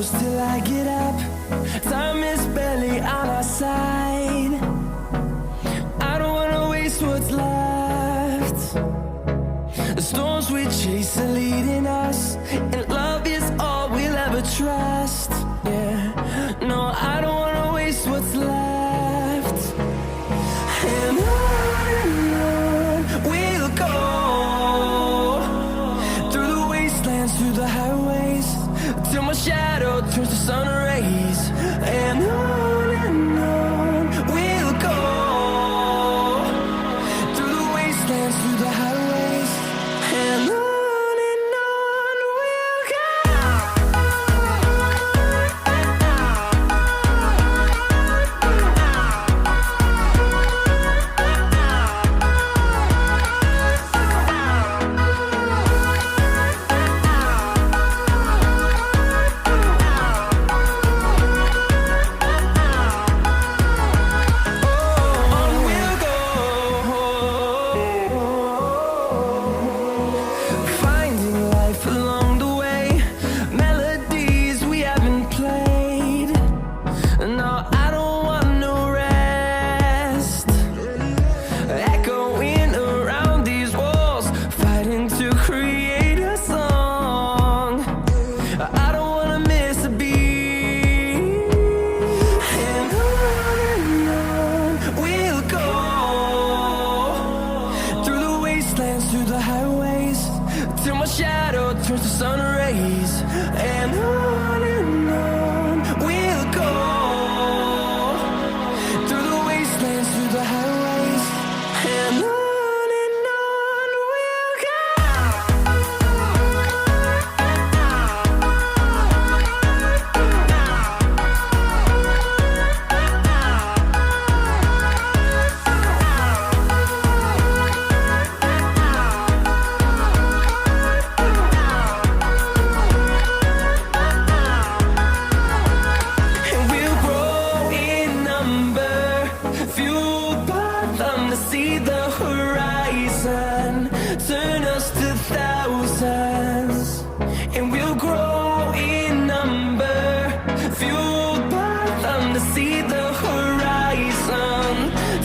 close till I get up. Time is barely on our side. I don't wanna waste what's left. The storms we chase are leading us, and love is all we'll ever trust. Yeah, no, I don't wanna waste what's left. And on we'll go, through the wastelands, through the highways, till my shadow turns to sun rays. And on we'll go, through the wastelands, through the highways, and on we'll go. Through the highways, till my shadow turns to sun rays. And on we'll go, through the wastelands, through the highways, and on we'll go. See the horizon, turn us to thousands, and we'll grow in number, fueled by them to see the horizon,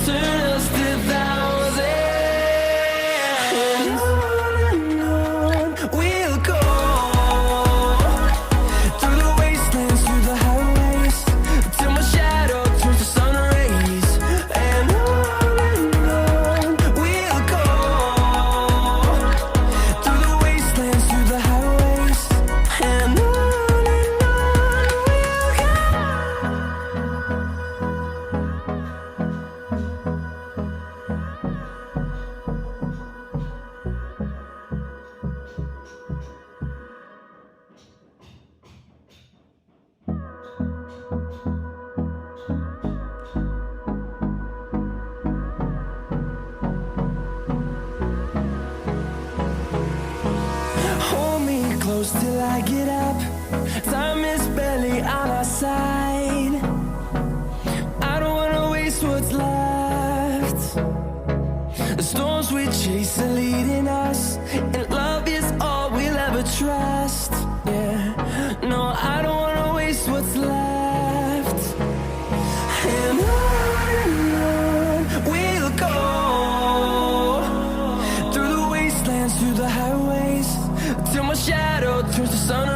turn us to thousands, and on we'll go, through the wastelands, through the highways, till my shadow turns to sun rays. And close till I get up. Time is barely on our side. I don't wanna waste what's left. The storms we chase are leading us, and love is all we'll ever trust. Yeah, no, I don't wanna waste what's left. And on we'll go, through the wastelands, through the highways, till my shadow turns to sun